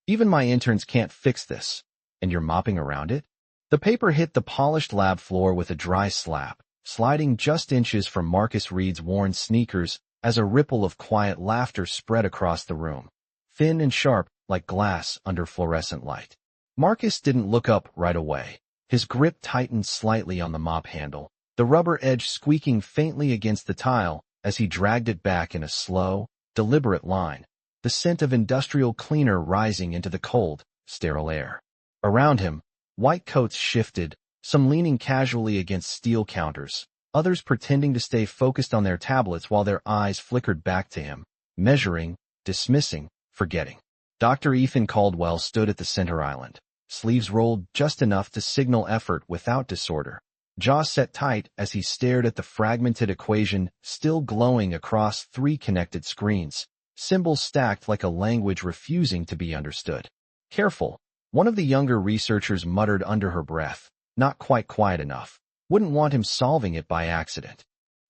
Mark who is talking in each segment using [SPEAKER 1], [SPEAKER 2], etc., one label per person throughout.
[SPEAKER 1] Even my interns can't fix this. And you're mopping around it? The paper hit the polished lab floor with a dry slap, sliding just inches from Marcus Reed's worn sneakers as a ripple of quiet laughter spread across the room, thin and sharp like glass under fluorescent light. Marcus didn't look up right away. His grip tightened slightly on the mop handle, the rubber edge squeaking faintly against the tile as he dragged it back in a slow, deliberate line, the scent of industrial cleaner rising into the cold, sterile air. Around him, white coats shifted, some leaning casually against steel counters, others pretending to stay focused on their tablets while their eyes flickered back to him, measuring, dismissing, forgetting. Dr. Ethan Caldwell stood at the center island, sleeves rolled just enough to signal effort without disorder, jaw set tight as he stared at the fragmented equation still glowing across 3 connected screens, symbols stacked like a language refusing to be understood. Careful, one of the younger researchers muttered under her breath, not quite quiet enough. Wouldn't want him solving it by accident.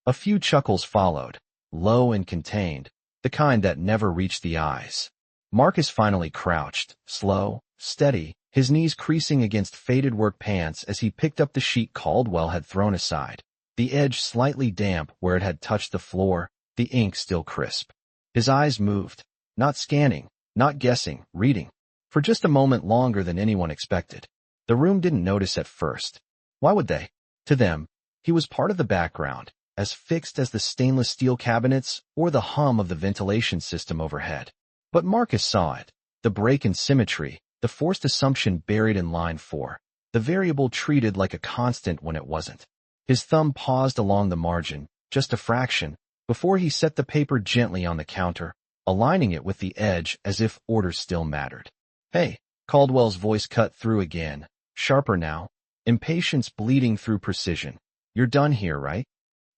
[SPEAKER 1] A few chuckles followed, low and contained, the kind that never reached the eyes. Marcus finally crouched, slow, steady, his knees creasing against faded work pants as he picked up the sheet Caldwell had thrown aside, the edge slightly damp where it had touched the floor, the ink still crisp. His eyes moved, not scanning, not guessing, reading, for just a moment longer than anyone expected. The room didn't notice at first. Why would they? To them, he was part of the background, as fixed as the stainless steel cabinets or the hum of the ventilation system overhead. But Marcus saw it, the break in symmetry, the forced assumption buried in line 4, the variable treated like a constant when it wasn't. His thumb paused along the margin, just a fraction, before he set the paper gently on the counter, aligning it with the edge as if order still mattered. Hey, Caldwell's voice cut through again, sharper now, impatience bleeding through precision. You're done here, right?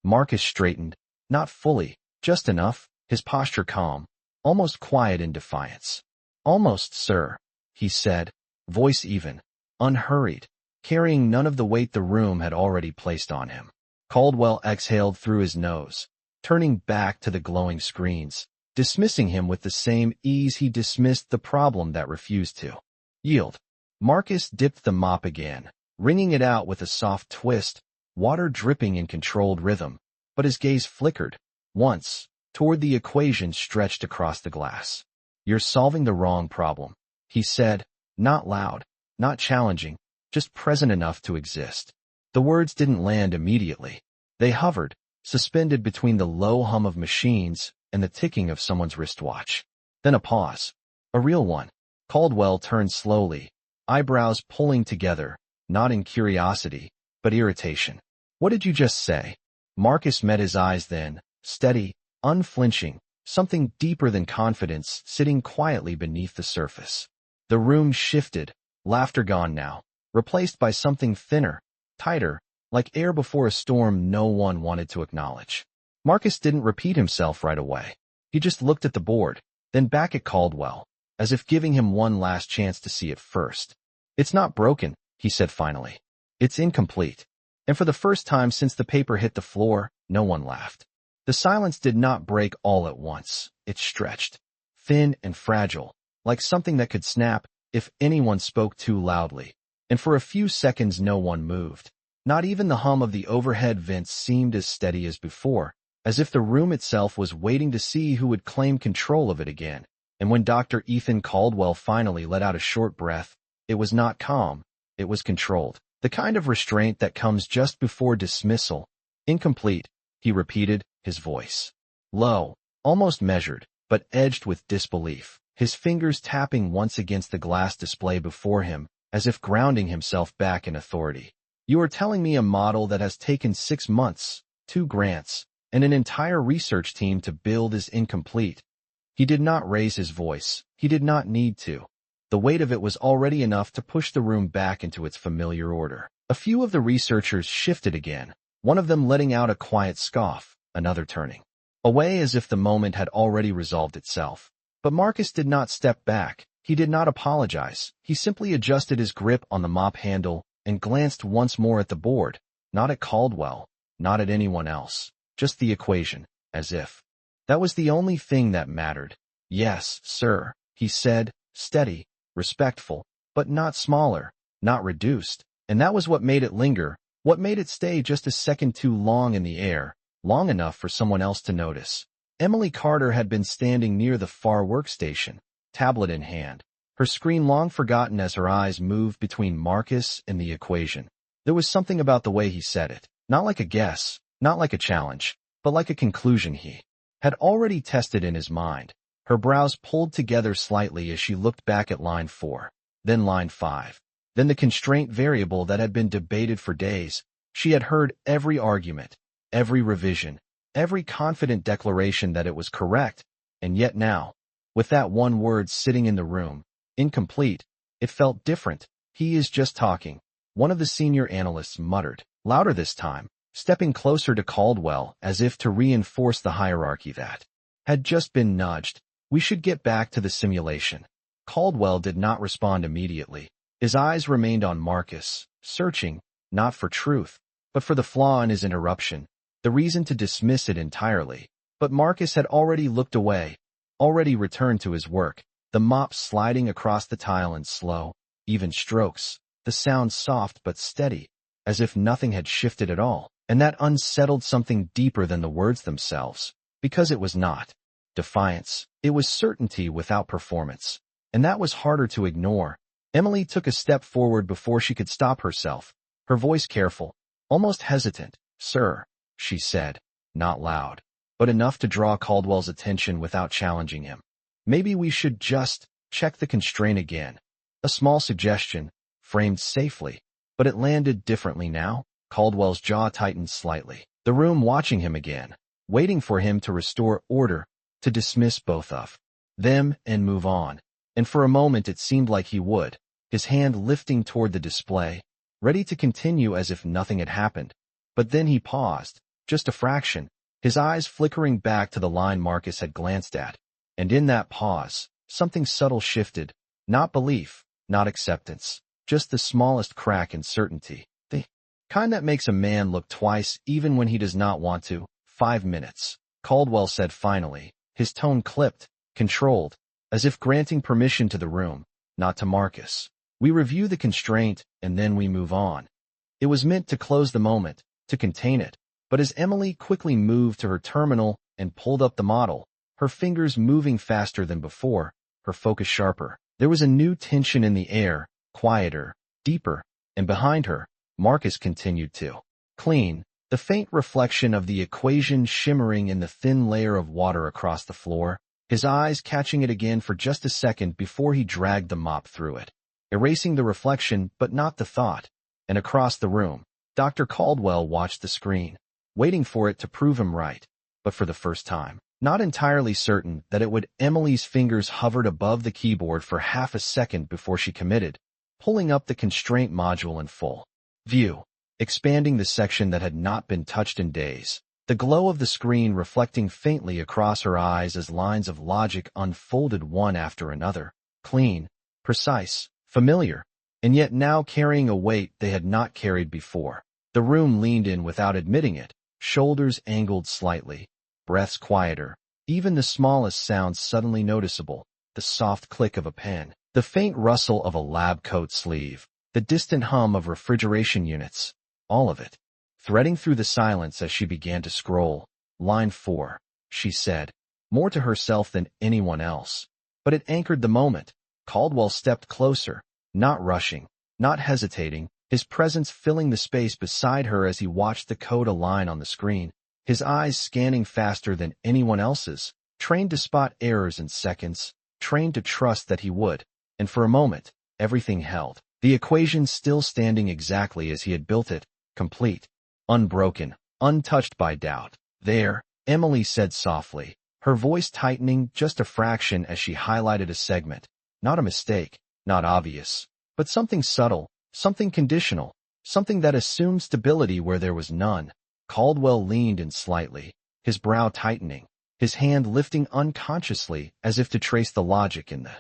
[SPEAKER 1] Marcus straightened, not fully, just enough, his posture calm, almost quiet in defiance. Almost, sir, he said, voice even, unhurried, carrying none of the weight the room had already placed on him. Caldwell exhaled through his nose, turning back to the glowing screens, dismissing him with the same ease he dismissed the problem that refused to yield. Marcus dipped the mop again, wringing it out with a soft twist, water dripping in controlled rhythm, but his gaze flickered, once, toward the equation stretched across the glass. You're solving the wrong problem, he said, not loud, not challenging, just present enough to exist. The words didn't land immediately. They hovered, suspended between the low hum of machines and the ticking of someone's wristwatch. Then a pause. A real one. Caldwell turned slowly, eyebrows pulling together, not in curiosity, but irritation. What did you just say? Marcus met his eyes then, steady, unflinching, something deeper than confidence sitting quietly beneath the surface. The room shifted, laughter gone now, replaced by something thinner, tighter, like air before a storm no one wanted to acknowledge. Marcus didn't repeat himself right away. He just looked at the board, then back at Caldwell, as if giving him one last chance to see it first. It's not broken, he said finally. It's incomplete. And for the first time since the paper hit the floor, no one laughed. The silence did not break all at once. It stretched, thin and fragile, like something that could snap if anyone spoke too loudly. And for a few seconds no one moved. Not even the hum of the overhead vents seemed as steady as before, as if the room itself was waiting to see who would claim control of it again. And when Dr. Ethan Caldwell finally let out a short breath, it was not calm, it was controlled. The kind of restraint that comes just before dismissal. Incomplete, he repeated, his voice low, almost measured, but edged with disbelief, his fingers tapping once against the glass display before him, as if grounding himself back in authority. You are telling me a model that has taken 6 months, 2 grants, and an entire research team to build is incomplete. He did not raise his voice. He did not need to. The weight of it was already enough to push the room back into its familiar order. A few of the researchers shifted again, one of them letting out a quiet scoff, another turning away as if the moment had already resolved itself. But Marcus did not step back. He did not apologize. He simply adjusted his grip on the mop handle and glanced once more at the board, not at Caldwell, not at anyone else, just the equation, as if that was the only thing that mattered. Yes, sir, he said, steady, respectful, but not smaller, not reduced. And that was what made it linger, what made it stay just a second too long in the air, long enough for someone else to notice. Emily Carter had been standing near the far workstation, tablet in hand, her screen long forgotten as her eyes moved between Marcus and the equation. There was something about the way he said it, not like a guess, not like a challenge, but like a conclusion he had already tested in his mind. Her brows pulled together slightly as she looked back at line 4, then line 5, then the constraint variable that had been debated for days. She had heard every argument, every revision, every confident declaration that it was correct, and yet now, with that one word sitting in the room, incomplete, it felt different. He is just talking, one of the senior analysts muttered, louder this time, stepping closer to Caldwell as if to reinforce the hierarchy that had just been nudged. We should get back to the simulation. Caldwell did not respond immediately. His eyes remained on Marcus, searching, not for truth, but for the flaw in his interruption, the reason to dismiss it entirely. But Marcus had already looked away, already returned to his work, the mop sliding across the tile in slow, even strokes, the sound soft but steady, as if nothing had shifted at all. And that unsettled something deeper than the words themselves, because it was not defiance, it was certainty without performance. And that was harder to ignore. Emily took a step forward before she could stop herself, her voice careful, almost hesitant. Sir, she said, not loud, but enough to draw Caldwell's attention without challenging him. Maybe we should just check the constraint again. A small suggestion, framed safely, but it landed differently now. Caldwell's jaw tightened slightly, the room watching him again, waiting for him to restore order, to dismiss both of them and move on. And for a moment it seemed like he would, his hand lifting toward the display, ready to continue as if nothing had happened. But then he paused, just a fraction, his eyes flickering back to the line Marcus had glanced at. And in that pause, something subtle shifted, not belief, not acceptance, just the smallest crack in certainty. The kind that makes a man look twice even when he does not want to. 5 minutes, Caldwell said finally, his tone clipped, controlled, as if granting permission to the room, not to Marcus. We review the constraint, and then we move on. It was meant to close the moment, to contain it. But as Emily quickly moved to her terminal and pulled up the model, her fingers moving faster than before, her focus sharper, there was a new tension in the air, quieter, deeper, and behind her, Marcus continued to clean, the faint reflection of the equation shimmering in the thin layer of water across the floor, his eyes catching it again for just a second before he dragged the mop through it, erasing the reflection but not the thought. And across the room, Dr. Caldwell watched the screen, waiting for it to prove him right, but for the first time, not entirely certain that it would. Emily's fingers hovered above the keyboard for half a second before she committed, pulling up the constraint module in full view, expanding the section that had not been touched in days, the glow of the screen reflecting faintly across her eyes as lines of logic unfolded one after another, clean, precise, familiar, and yet now carrying a weight they had not carried before. The room leaned in without admitting it, shoulders angled slightly, breaths quieter, even the smallest sounds suddenly noticeable, the soft click of a pen, the faint rustle of a lab coat sleeve, the distant hum of refrigeration units, all of it, threading through the silence as she began to scroll. Line 4, she said, more to herself than anyone else. But it anchored the moment. Caldwell stepped closer, not rushing, not hesitating, his presence filling the space beside her as he watched the code align on the screen, his eyes scanning faster than anyone else's, trained to spot errors in seconds, trained to trust that he would. And for a moment, everything held. The equation still standing exactly as he had built it, complete, unbroken, untouched by doubt. There, Emily said softly, her voice tightening just a fraction as she highlighted a segment. Not a mistake, not obvious, but something subtle, something conditional, something that assumed stability where there was none. Caldwell leaned in slightly, his brow tightening, his hand lifting unconsciously as if to trace the logic in the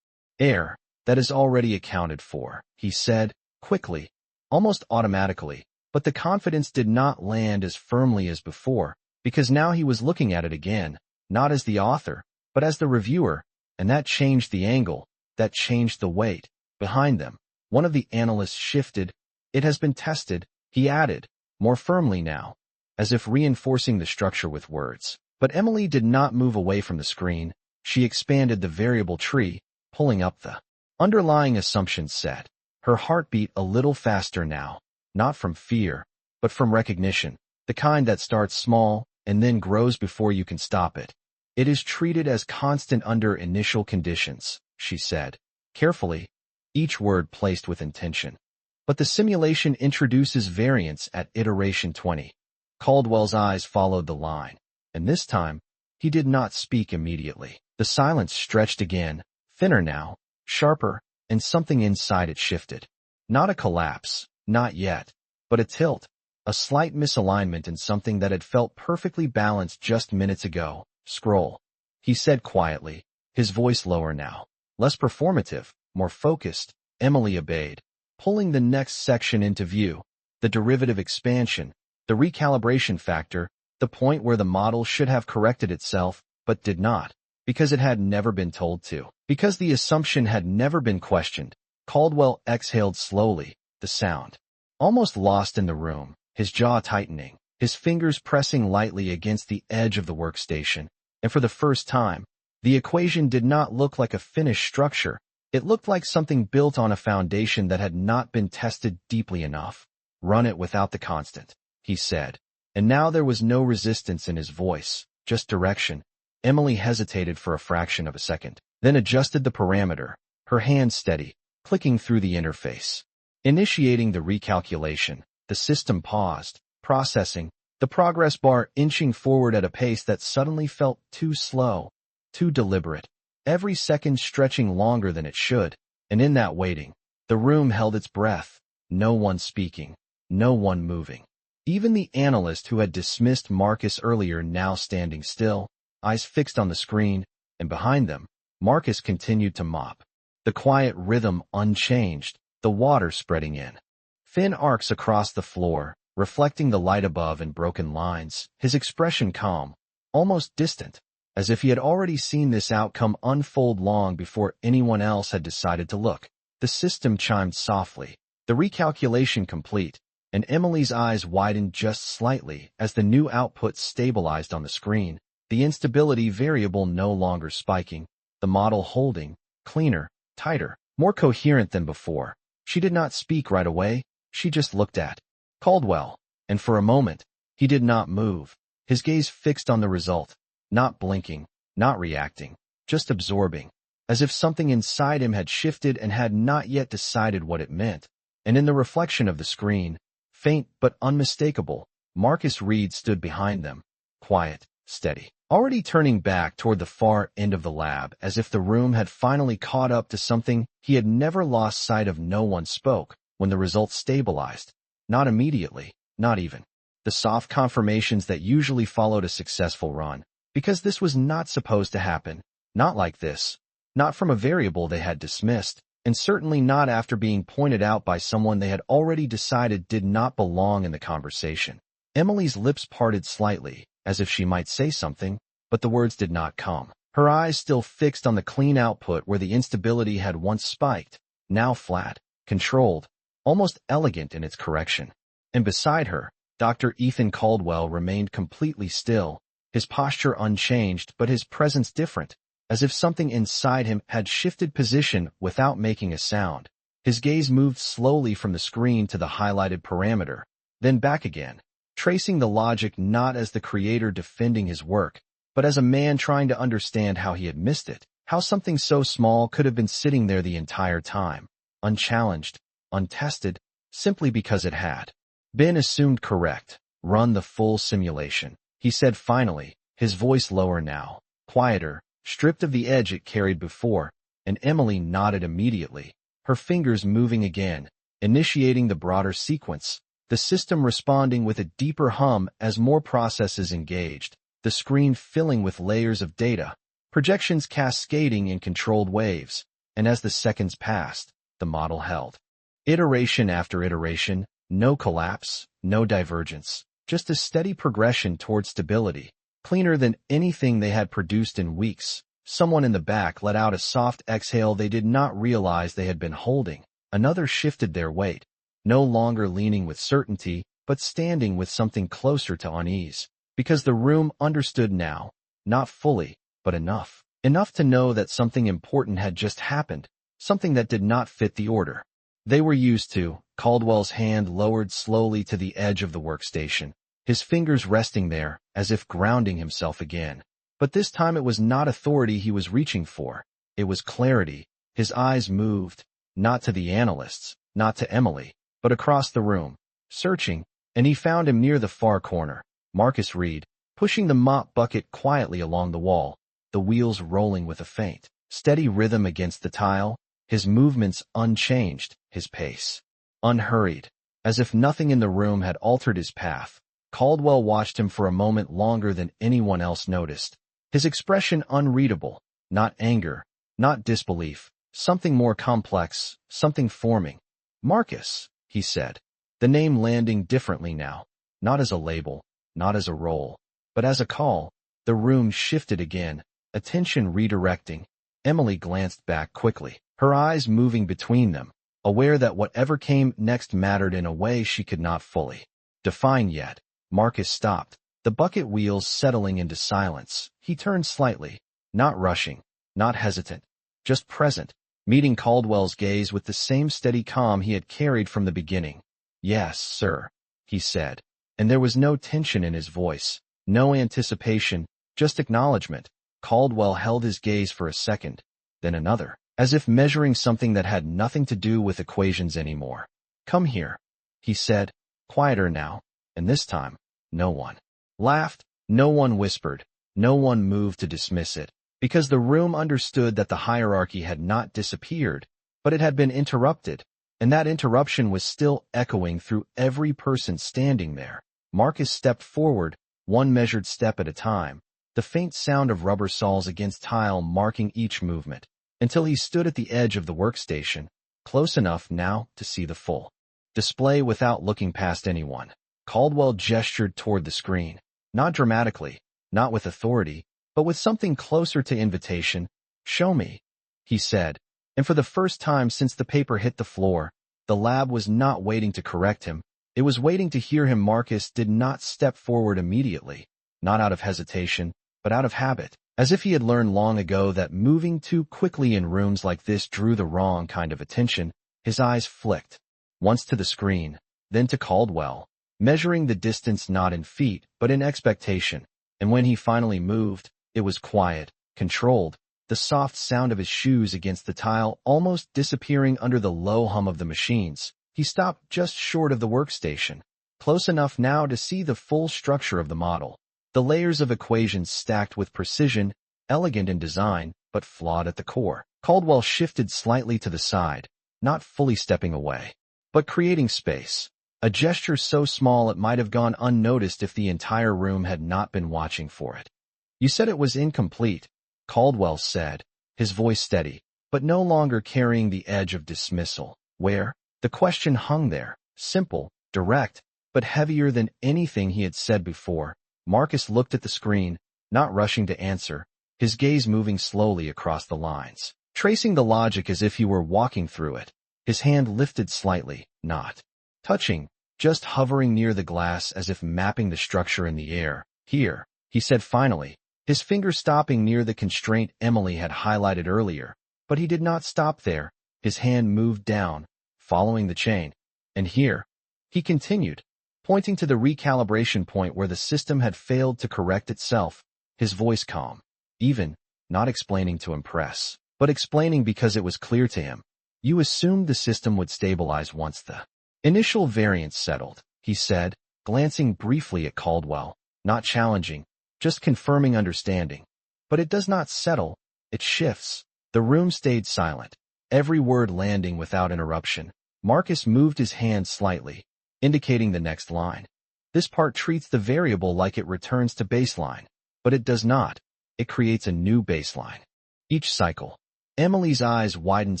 [SPEAKER 1] air. That is already accounted for, he said, quickly, almost automatically, but the confidence did not land as firmly as before, because now he was looking at it again, not as the author, but as the reviewer, and that changed the angle, that changed the weight. Behind them, one of the analysts shifted. "It has been tested," he added, more firmly now, as if reinforcing the structure with words. But Emily did not move away from the screen. She expanded the variable tree, pulling up the underlying assumption set. Her heart beat a little faster now, not from fear, but from recognition, the kind that starts small and then grows before you can stop it. "It is treated as constant under initial conditions," she said, carefully, each word placed with intention. "But the simulation introduces variance at iteration 20. Caldwell's eyes followed the line, and this time, he did not speak immediately. The silence stretched again, thinner now, sharper, and something inside it shifted. Not a collapse, not yet, but a tilt, a slight misalignment in something that had felt perfectly balanced just minutes ago. "Scroll," he said quietly, his voice lower now, less performative, more focused. Emily obeyed, pulling the next section into view, the derivative expansion, the recalibration factor, the point where the model should have corrected itself, but did not, because it had never been told to, because the assumption had never been questioned. Caldwell exhaled slowly, the sound almost lost in the room, his jaw tightening, his fingers pressing lightly against the edge of the workstation, and for the first time, the equation did not look like a finished structure. It looked like something built on a foundation that had not been tested deeply enough. "Run it without the constant," he said, and now there was no resistance in his voice, just direction. Emily hesitated for a fraction of a second, then adjusted the parameter, her hand steady, clicking through the interface. Initiating the recalculation, the system paused, processing, the progress bar inching forward at a pace that suddenly felt too slow, too deliberate, every second stretching longer than it should, and in that waiting, the room held its breath, no one speaking, no one moving. Even the analyst who had dismissed Marcus earlier now standing still, eyes fixed on the screen, and behind them, Marcus continued to mop. The quiet rhythm unchanged, the water spreading in thin arcs across the floor, reflecting the light above in broken lines, his expression calm, almost distant, as if he had already seen this outcome unfold long before anyone else had decided to look. The system chimed softly, the recalculation complete, and Emily's eyes widened just slightly as the new output stabilized on the screen, the instability variable no longer spiking, the model holding, cleaner, tighter, more coherent than before. She did not speak right away, she just looked at Caldwell, and for a moment, he did not move, his gaze fixed on the result, not blinking, not reacting, just absorbing, as if something inside him had shifted and had not yet decided what it meant. And in the reflection of the screen, faint but unmistakable, Marcus Reed stood behind them, quiet, steady, already turning back toward the far end of the lab as if the room had finally caught up to something he had never lost sight of. No one spoke when the results stabilized. Not immediately, not even the soft confirmations that usually followed a successful run, because this was not supposed to happen, not like this, not from a variable they had dismissed, and certainly not after being pointed out by someone they had already decided did not belong in the conversation. Emily's lips parted slightly, as if she might say something, but the words did not come. Her eyes still fixed on the clean output where the instability had once spiked, now flat, controlled, almost elegant in its correction. And beside her, Dr. Ethan Caldwell remained completely still, his posture unchanged but his presence different, as if something inside him had shifted position without making a sound. His gaze moved slowly from the screen to the highlighted parameter, then back again, tracing the logic not as the creator defending his work, but as a man trying to understand how he had missed it, how something so small could have been sitting there the entire time, unchallenged, untested, simply because it had been assumed correct. "Run the full simulation," he said finally, his voice lower now, quieter, stripped of the edge it carried before, and Emily nodded immediately, her fingers moving again, initiating the broader sequence, the system responding with a deeper hum as more processes engaged, the screen filling with layers of data, projections cascading in controlled waves, and as the seconds passed, the model held. Iteration after iteration, no collapse, no divergence, just a steady progression toward stability, cleaner than anything they had produced in weeks, Someone in the back let out a soft exhale they did not realize they had been holding. Another shifted their weight, no longer leaning with certainty, but standing with something closer to unease. Because the room understood now, not fully, but enough. Enough to know that something important had just happened, something that did not fit the order they were used to. Caldwell's hand lowered slowly to the edge of the workstation, his fingers resting there, as if grounding himself again. But this time it was not authority he was reaching for. It was clarity. His eyes moved, not to the analysts, not to Emily, but across the room, searching, and he found him near the far corner, Marcus Reed, pushing the mop bucket quietly along the wall, the wheels rolling with a faint, steady rhythm against the tile, his movements unchanged, his pace unhurried, as if nothing in the room had altered his path. Caldwell watched him for a moment longer than anyone else noticed, his expression unreadable, not anger, not disbelief, something more complex, something forming. Marcus, he said, the name landing differently now, not as a label, not as a role, but as a call. The room shifted again, attention redirecting. Emily glanced back quickly, her eyes moving between them, aware that whatever came next mattered in a way she could not fully define yet. Marcus stopped, the bucket wheels settling into silence. He turned slightly, not rushing, not hesitant, just present, meeting Caldwell's gaze with the same steady calm he had carried from the beginning. "Yes, sir," he said, and there was no tension in his voice, no anticipation, just acknowledgement. Caldwell held his gaze for a second, then another, as if measuring something that had nothing to do with equations anymore. "Come here," he said, quieter now, and this time, no one laughed, no one whispered, no one moved to dismiss it, because the room understood that the hierarchy had not disappeared, but it had been interrupted, and that interruption was still echoing through every person standing there. Marcus stepped forward, one measured step at a time, the faint sound of rubber soles against tile marking each movement, until he stood at the edge of the workstation, close enough now to see the full display without looking past anyone. Caldwell gestured toward the screen, not dramatically, not with authority, but with something closer to invitation. "Show me," he said, and for the first time since the paper hit the floor, the lab was not waiting to correct him, it was waiting to hear him. Marcus did not step forward immediately, not out of hesitation, but out of habit, as if he had learned long ago that moving too quickly in rooms like this drew the wrong kind of attention. His eyes flicked, once to the screen, then to Caldwell, measuring the distance not in feet, but in expectation, and when he finally moved, it was quiet, controlled, the soft sound of his shoes against the tile almost disappearing under the low hum of the machines. He stopped just short of the workstation, close enough now to see the full structure of the model, the layers of equations stacked with precision, elegant in design, but flawed at the core. Caldwell shifted slightly to the side, not fully stepping away, but creating space. A gesture so small it might have gone unnoticed if the entire room had not been watching for it. "You said it was incomplete," Caldwell said, his voice steady, but no longer carrying the edge of dismissal. "Where?" The question hung there, simple, direct, but heavier than anything he had said before. Marcus looked at the screen, not rushing to answer, his gaze moving slowly across the lines, tracing the logic as if he were walking through it. His hand lifted slightly, not touching, just hovering near the glass as if mapping the structure in the air. "Here," he said finally, his finger stopping near the constraint Emily had highlighted earlier. But he did not stop there. His hand moved down, following the chain. "And here," he continued, pointing to the recalibration point where the system had failed to correct itself, his voice calm, even, not explaining to impress, but explaining because it was clear to him. "You assumed the system would stabilize once the initial variance settled," he said, glancing briefly at Caldwell, not challenging, just confirming understanding. "But it does not settle, it shifts." The room stayed silent, every word landing without interruption. Marcus moved his hand slightly, indicating the next line. "This part treats the variable like it returns to baseline, but it does not. It creates a new baseline each cycle." Emily's eyes widened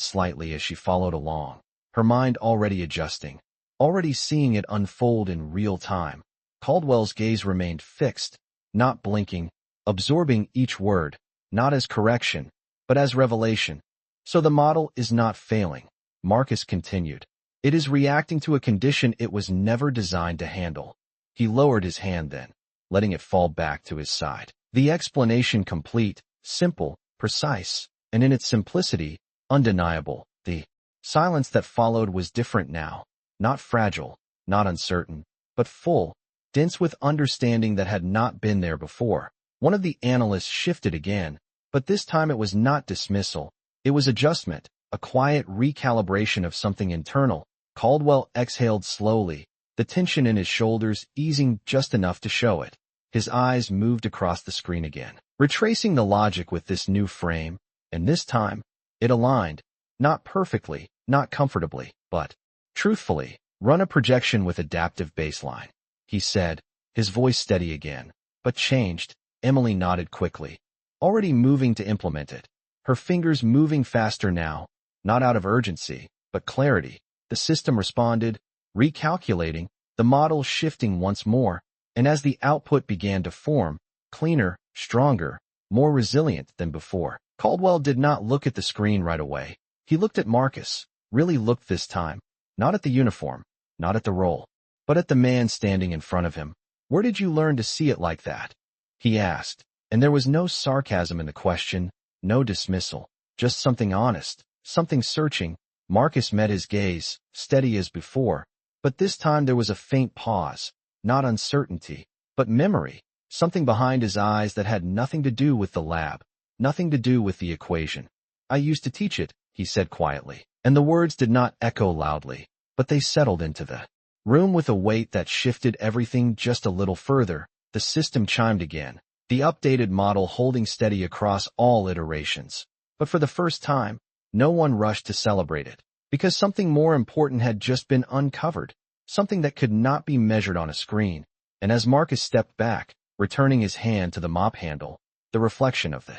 [SPEAKER 1] slightly as she followed along, her mind already adjusting, already seeing it unfold in real time. Caldwell's gaze remained fixed, not blinking, absorbing each word. not as correction, but as revelation. So the model is not failing, Marcus continued. It is reacting to a condition it was never designed to handle. He lowered his hand then, letting it fall back to his side. The explanation complete, simple, precise, and in its simplicity, undeniable. The silence that followed was different now, not fragile, not uncertain, but full, dense with understanding that had not been there before. One of the analysts shifted again, but this time it was not dismissal. It was adjustment, a quiet recalibration of something internal. Caldwell exhaled slowly, the tension in his shoulders easing just enough to show it. His eyes moved across the screen again, retracing the logic with this new frame, and this time, it aligned, not perfectly, not comfortably, but truthfully. Run a projection with adaptive baseline, he said, his voice steady again, but changed. Emily nodded quickly, already moving to implement it, her fingers moving faster now, not out of urgency, but clarity. The system responded, recalculating, the model shifting once more, and as the output began to form, cleaner, stronger, more resilient than before. Caldwell did not look at the screen right away. He looked at Marcus, really looked this time, not at the uniform, not at the role, but at the man standing in front of him. Where did you learn to see it like that? He asked, and there was no sarcasm in the question, no dismissal, just something honest, something searching. Marcus met his gaze, steady as before, but this time there was a faint pause, not uncertainty, but memory, something behind his eyes that had nothing to do with the lab, nothing to do with the equation. I used to teach it, he said quietly, and the words did not echo loudly, but they settled into the room with a weight that shifted everything just a little further. The system chimed again, the updated model holding steady across all iterations. But for the first time, no one rushed to celebrate it, because something more important had just been uncovered, something that could not be measured on a screen. And as Marcus stepped back, returning his hand to the mop handle, the reflection of the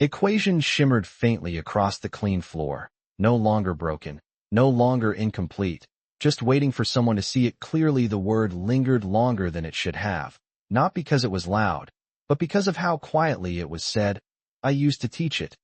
[SPEAKER 1] equation shimmered faintly across the clean floor, no longer broken, no longer incomplete, just waiting for someone to see it clearly. The word lingered longer than it should have, not because it was loud, but because of how quietly it was said. I used to teach it.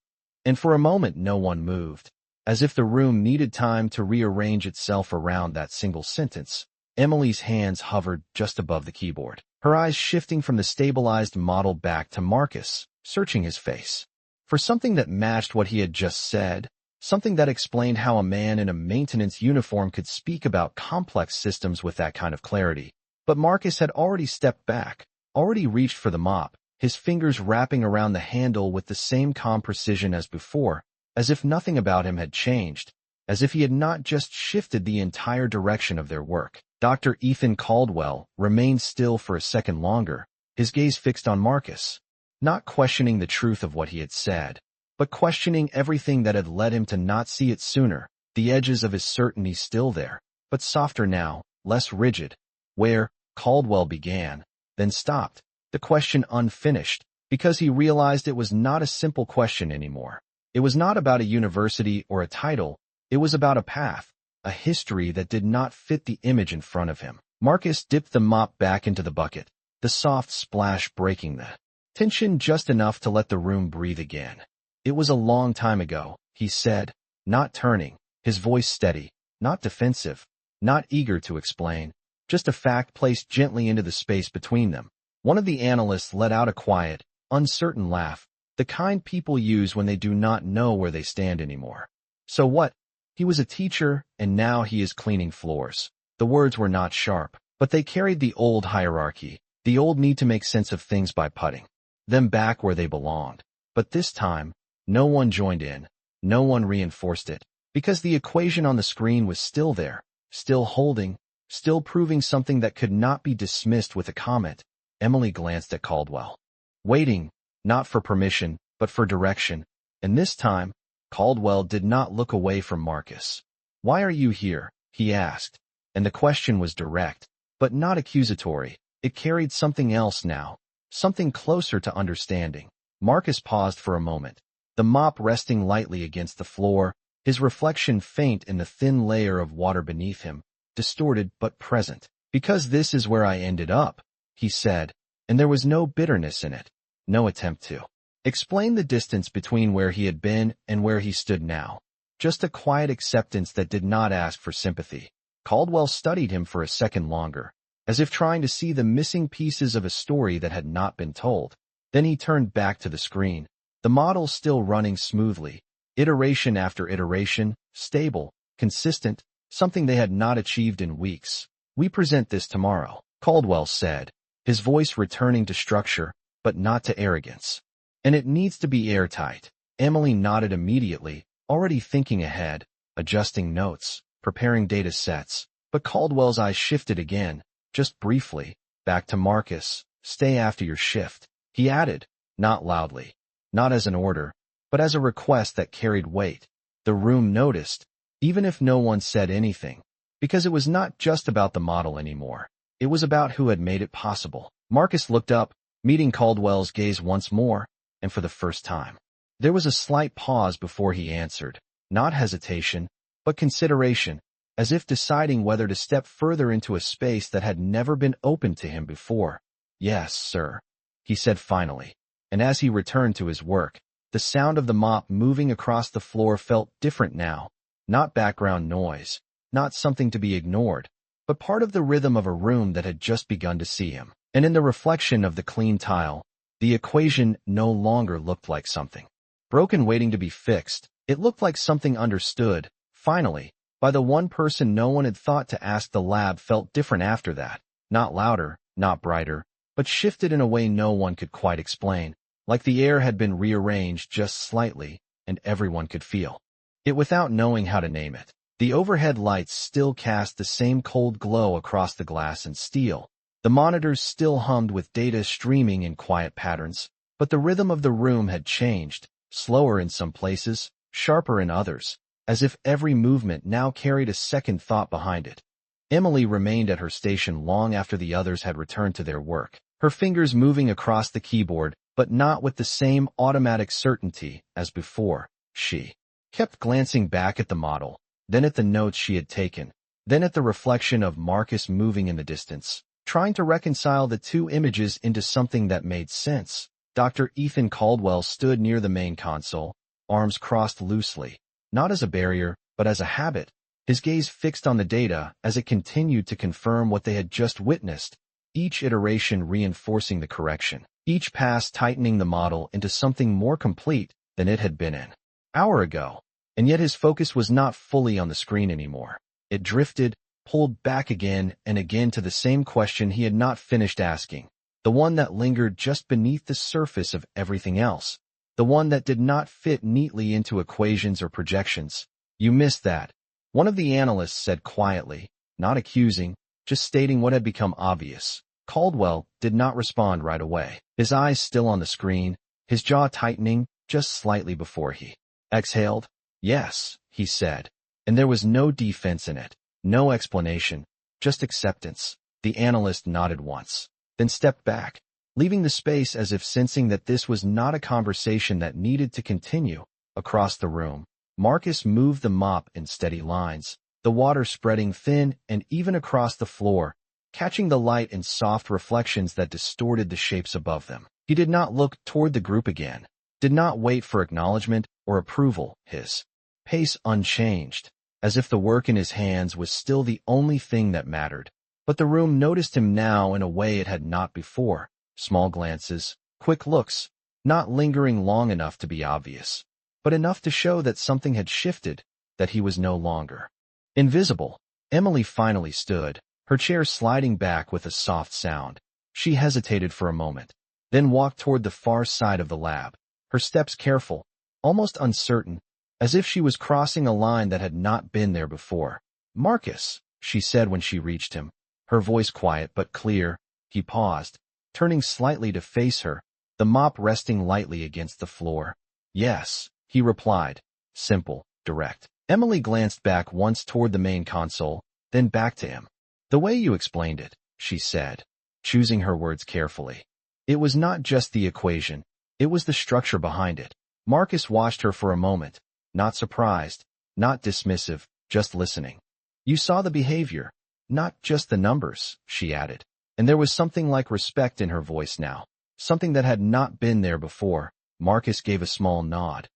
[SPEAKER 1] And for a moment no one moved, as if the room needed time to rearrange itself around that single sentence. Emily's hands hovered just above the keyboard, her eyes shifting from the stabilized model back to Marcus, searching his face for something that matched what he had just said, something that explained how a man in a maintenance uniform could speak about complex systems with that kind of clarity. But Marcus had already stepped back, already reached for the mop, his fingers wrapping around the handle with the same calm precision as before, as if nothing about him had changed, as if he had not just shifted the entire direction of their work. Dr. Ethan Caldwell remained still for a second longer, his gaze fixed on Marcus, not questioning the truth of what he had said, but questioning everything that had led him to not see it sooner. The edges of his certainty still there, but softer now, less rigid. Where? Caldwell began, then stopped, the question unfinished, because he realized it was not a simple question anymore. It was not about a university or a title, it was about a path, a history that did not fit the image in front of him. Marcus dipped the mop back into the bucket, the soft splash breaking the tension just enough to let the room breathe again. It was a long time ago, he said, not turning, his voice steady, not defensive, not eager to explain, just a fact placed gently into the space between them. One of the analysts let out a quiet, uncertain laugh, the kind people use when they do not know where they stand anymore. So what? He was a teacher, and now he is cleaning floors. The words were not sharp, but they carried the old hierarchy, the old need to make sense of things by putting them back where they belonged. But this time, no one joined in, no one reinforced it, because the equation on the screen was still there, still holding, still proving something that could not be dismissed with a comment. Emily glanced at Caldwell, waiting, not for permission, but for direction, and this time, Caldwell did not look away from Marcus. Why are you here? He asked, and the question was direct, but not accusatory. It carried something else now, something closer to understanding. Marcus paused for a moment, the mop resting lightly against the floor, his reflection faint in the thin layer of water beneath him, distorted but present. Because this is where I ended up, he said, and there was no bitterness in it, no attempt to Explain the distance between where he had been and where he stood now. Just a quiet acceptance that did not ask for sympathy. Caldwell studied him for a second longer, as if trying to see the missing pieces of a story that had not been told. Then he turned back to the screen, the model still running smoothly, iteration after iteration, stable, consistent, something they had not achieved in weeks. "We present this tomorrow," Caldwell said, his voice returning to structure, but not to arrogance. "And it needs to be airtight." Emily nodded immediately, already thinking ahead, adjusting notes, preparing data sets. But Caldwell's eyes shifted again, just briefly, back to Marcus. "Stay after your shift," he added, not loudly, not as an order, but as a request that carried weight. The room noticed, even if no one said anything, because it was not just about the model anymore. It was about who had made it possible. Marcus looked up, meeting Caldwell's gaze once more, and for the first time. There was a slight pause before he answered, not hesitation, but consideration, as if deciding whether to step further into a space that had never been opened to him before. "Yes, sir," he said finally, and as he returned to his work, the sound of the mop moving across the floor felt different now, not background noise, not something to be ignored, but part of the rhythm of a room that had just begun to see him. And in the reflection of the clean tile, the equation no longer looked like something broken waiting to be fixed. It looked like something understood, finally, by the one person no one had thought to ask. The lab felt different after that, not louder, not brighter, but shifted in a way no one could quite explain, like the air had been rearranged just slightly, and everyone could feel it without knowing how to name it. The overhead lights still cast the same cold glow across the glass and steel. The monitors still hummed with data streaming in quiet patterns, but the rhythm of the room had changed, slower in some places, sharper in others, as if every movement now carried a second thought behind it. Emily remained at her station long after the others had returned to their work, her fingers moving across the keyboard, but not with the same automatic certainty as before. She kept glancing back at the model, then at the notes she had taken, then at the reflection of Marcus moving in the distance, trying to reconcile the two images into something that made sense. Dr. Ethan Caldwell stood near the main console, arms crossed loosely, not as a barrier, but as a habit, his gaze fixed on the data as it continued to confirm what they had just witnessed, each iteration reinforcing the correction, each pass tightening the model into something more complete than it had been an hour ago. And yet his focus was not fully on the screen anymore. It drifted, pulled back again and again to the same question he had not finished asking, the one that lingered just beneath the surface of everything else, the one that did not fit neatly into equations or projections. "You missed that," one of the analysts said quietly, not accusing, just stating what had become obvious. Caldwell did not respond right away, his eyes still on the screen, his jaw tightening just slightly before he exhaled. "Yes," he said, and there was no defense in it, no explanation, just acceptance. The analyst nodded once, then stepped back, leaving the space as if sensing that this was not a conversation that needed to continue. Across the room, Marcus moved the mop in steady lines, the water spreading thin and even across the floor, catching the light in soft reflections that distorted the shapes above them. He did not look toward the group again, did not wait for acknowledgement or approval, his pace unchanged, as if the work in his hands was still the only thing that mattered. But the room noticed him now in a way it had not before. Small glances, quick looks, not lingering long enough to be obvious, but enough to show that something had shifted, that he was no longer invisible. Emily finally stood, her chair sliding back with a soft sound. She hesitated for a moment, then walked toward the far side of the lab, her steps careful, almost uncertain, as if she was crossing a line that had not been there before. "Marcus," she said when she reached him, her voice quiet but clear. He paused, turning slightly to face her, the mop resting lightly against the floor. "Yes," he replied, simple, direct. Emily glanced back once toward the main console, then back to him. "The way you explained it," she said, choosing her words carefully. It was not just the equation, it was the structure behind it. Marcus watched her for a moment, not surprised, not dismissive, just listening. "You saw the behavior, not just the numbers," she added, and there was something like respect in her voice now, something that had not been there before. Marcus gave a small nod.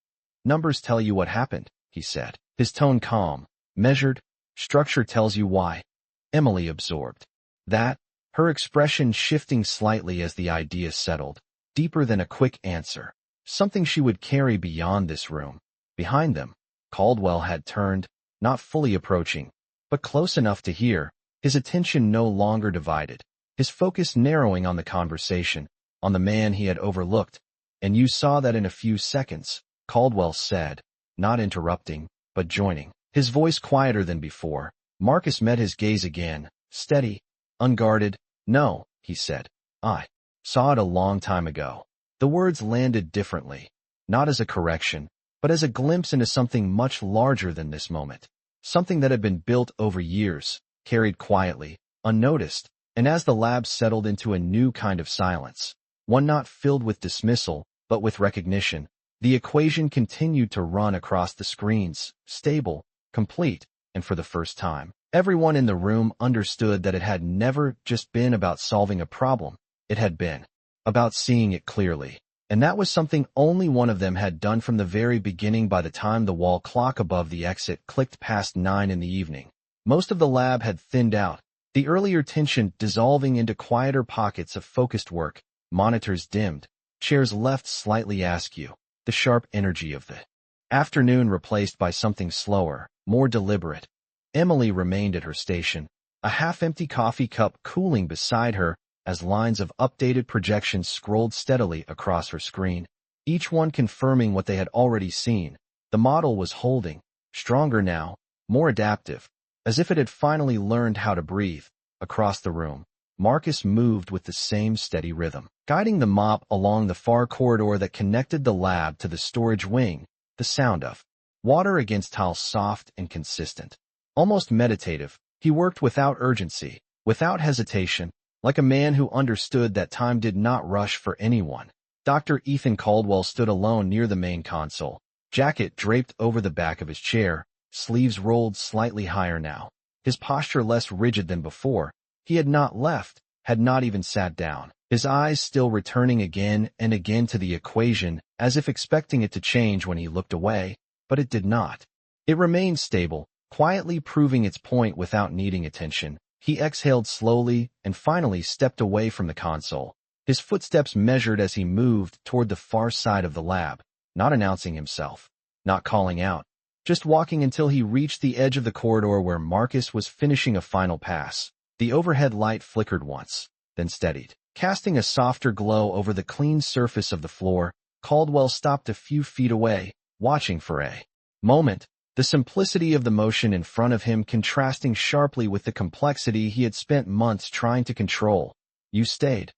[SPEAKER 1] Numbers tell you what happened, he said. His tone calm, measured. Structure tells you why. Emily absorbed that, her expression shifting slightly as the idea settled, deeper than a quick answer. Something she would carry beyond this room. Behind them, Caldwell had turned, not fully approaching, but close enough to hear, his attention no longer divided, his focus narrowing on the conversation, on the man he had overlooked. And you saw that in a few seconds, Caldwell said, not interrupting, but joining. His voice quieter than before. Marcus met his gaze again, steady, unguarded. No, he said. I saw it a long time ago. The words landed differently, not as a correction, but as a glimpse into something much larger than this moment. Something that had been built over years, carried quietly, unnoticed, and as the lab settled into a new kind of silence, one not filled with dismissal, but with recognition, the equation continued to run across the screens, stable, complete, and for the first time, everyone in the room understood that it had never just been about solving a problem. It had been about seeing it clearly. And that was something only one of them had done from the very beginning. By the time the wall clock above the exit clicked past 9 in the evening, most of the lab had thinned out, the earlier tension dissolving into quieter pockets of focused work, monitors dimmed, chairs left slightly askew, the sharp energy of the afternoon replaced by something slower, more deliberate. Emily remained at her station, a half-empty coffee cup cooling beside her, as lines of updated projections scrolled steadily across her screen, each one confirming what they had already seen. The model was holding, stronger now, more adaptive, as if it had finally learned how to breathe. Across the room, Marcus moved with the same steady rhythm, guiding the mop along the far corridor that connected the lab to the storage wing, the sound of water against tile soft and consistent. Almost meditative, he worked without urgency, without hesitation, like a man who understood that time did not rush for anyone. Dr. Ethan Caldwell stood alone near the main console, jacket draped over the back of his chair, sleeves rolled slightly higher now, his posture less rigid than before. He had not left, had not even sat down, his eyes still returning again and again to the equation, as if expecting it to change when he looked away, but it did not. It remained stable, quietly proving its point without needing attention. He exhaled slowly and finally stepped away from the console, his footsteps measured as he moved toward the far side of the lab, not announcing himself, not calling out, just walking until he reached the edge of the corridor where Marcus was finishing a final pass. The overhead light flickered once, then steadied, casting a softer glow over the clean surface of the floor. Caldwell stopped a few feet away, watching for a moment, the simplicity of the motion in front of him contrasting sharply with the complexity he had spent months trying to control. You stayed,